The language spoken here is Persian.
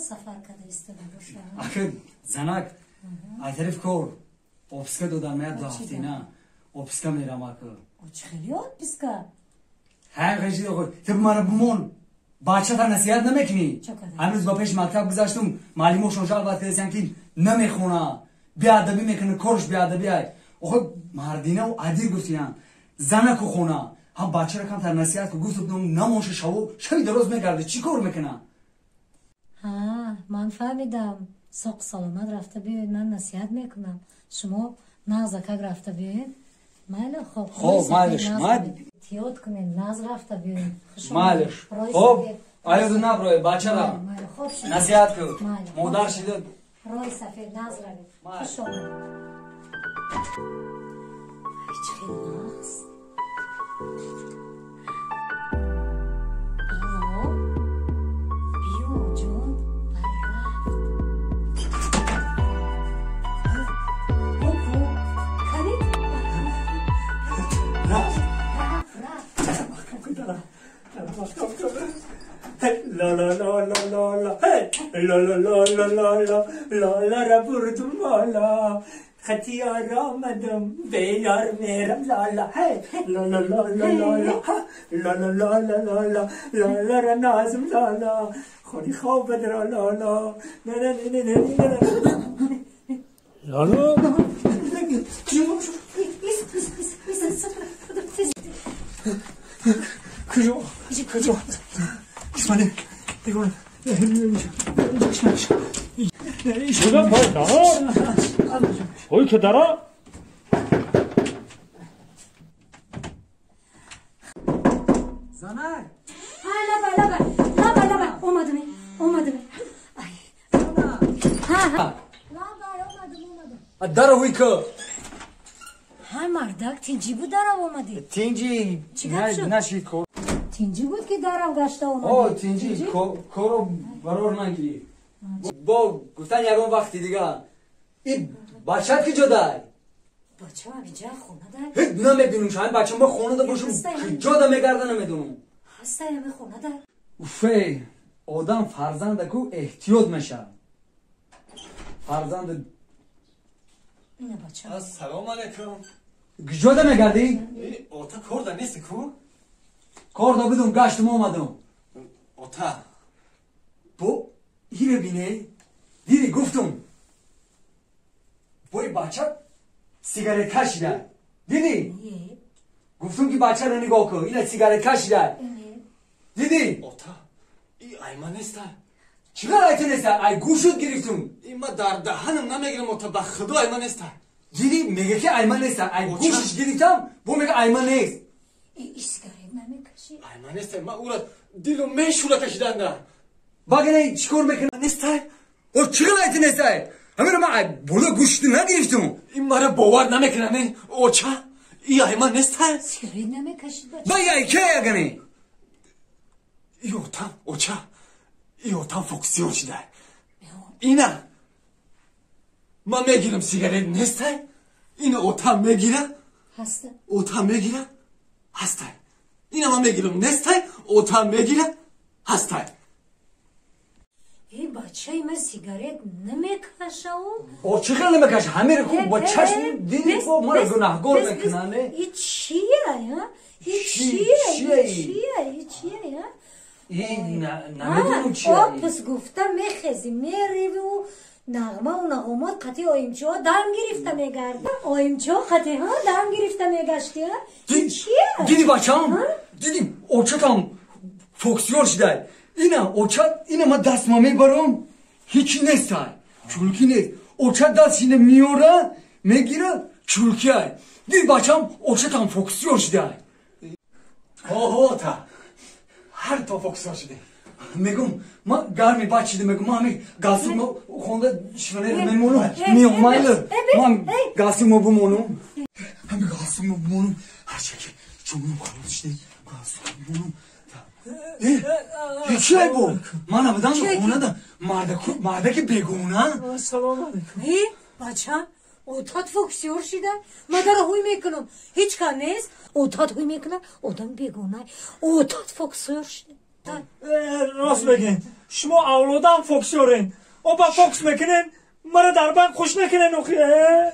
سفر کرده ایستاده باشه. آخه زنک اعتراف کن اپسکا دادن میاد 2 هفته نه اپسکا میرم اکو چه خیلی اپسکا هر خیلی خود تو مرا بمون بچه تا نصیحت نمیکنی هنوز با پیش مکتب گذاشتم معلم و شوشال باید کردن که نمیخونه بیادبی میکنه کارش بیادبی های آخه مردینه و عدیر گفتیم زنک و خونه هم بچه را کم تر نصیحت که گفت نموشه شوی درست میگرده چی کار میکنه من فهمیدم ساق سلامت رفته بیاید من نصیحت میکنم شما نازکک رفته بیاید ماله خب مالش احتیاط کنین ناز رفته بیاید مالش خب آیا دو نبروی بچه را نصیحت کن مادر شده روی سفید ناز روید خوش آمد چه ناز La la la la la la hey la la la la la la la la ra vurdum la ختیار آمدم به یار میرم لالا hey la la la la la la la la la la la la la la را نازم لالا خودی خواب بدر لالا نه نه نه نه نه لالا کجا کجا İsmail, diyorum. Şuradan bak daha. Oy kedara. Zanar. Laba. Olmadı mı? Ay. Ha. Olmadı. Dara huyka. Ha mardak tinci bu dara olmadı. Tinci. Naşi ko. تینجی بود که درم گشته اومده آه تینجی کارو برار نگیری با گفتن یکم وقتی دیگه این بچه کجا دای؟ بچه هم اینجا خونه دای؟ هیچ نمیدونم شاید بچه با خونه دا باشم کجا دا میگرده نمیدونم هسته همه خونه دای؟ اوفه آدم فرزنده که احتیاط میشه فرزند اینه بچه سلام علیکم کجا دا میگردی؟ اوتا کار دا نیستی کو؟ کار دا بدون گشتم آمدم اوتا بو ایره بینه دیدی گفتم بای بچه سیگارت کشیده دیدی گفتم که بچه رو نگاه کن اینه سیگارت کشیده دیدی اوتا ای ایمان نیسته چیکار ایتون نیسته ای گوشت گرفتم این ما در دهنم نمیگیرم اوتا به خدا ایمان نیسته دیدی میگه که ایمان نیسته ای گوشش گرفتم بو میگه ایمان نیست ای سیگارت نمیکشی ایمان نیسته من او را دیلو میشوره کشیدن ده باگه چیکار میکنه نیسته او چیکار ایتون نیسته همین رو من بولا گوشت نگرفتم این مرا باور نمیکنه اوچا ای ایمان نیسته سیگارت نمیکشید بچه با ای که اگنی ای اوتا اوچا ای اوتا فوکسیون شده اینا من میگیرم سیگارت نیسته این اوتا میگیره هسته اوتا میگیره هسته اینا من میگیرم نیسته اوتا میگیره هسته ای بچه من سیگارت نمیکشه او چیکار نمیکشه همین رو با چشم دیدی با ما رو گناهگار میکنه ای چیه یا ای چیه یا این نمیدونم چیه پس گفتم میخزی میری و نغمه و نغمات قطعی آیمچه ها دم گرفته میگرده آیمچه ها قطعی ها دم گرفته میگشتی ها این چیه؟ دیدی بچه هم؟ دیدی اوچه هم فوکسیور شده اینا اوچه اینا ما دست ما میبرم هیچی نیست چولکی نیست اوچه دست اینه میوره میگیره چولکی های دیدی بچه هم اوچه هم فوکسیور شده اوه تا هر تو فوکسیور شده میگم ما گرمی بچیده میگم ما همین گاسیم رو خونده شونه میمونم میام مایله من گاسیم رو بمونم همین گاسیم رو بمونم هرچه که چونم خواهد شده گاسیم رو بمونم چی های بو؟ من نبودم خونه دا مرده که بگونه سلام علیکم ای بچه اوتات فوکسیور شده مادر هوی میکنم هیچ کار نیست اوتات هوی میکنه آدم بگونه اوتات فوکسیور شده راست بگین شما اولادم فوکسورین او با فوکس میکنین مرا در بند خوش نکنین اوخیه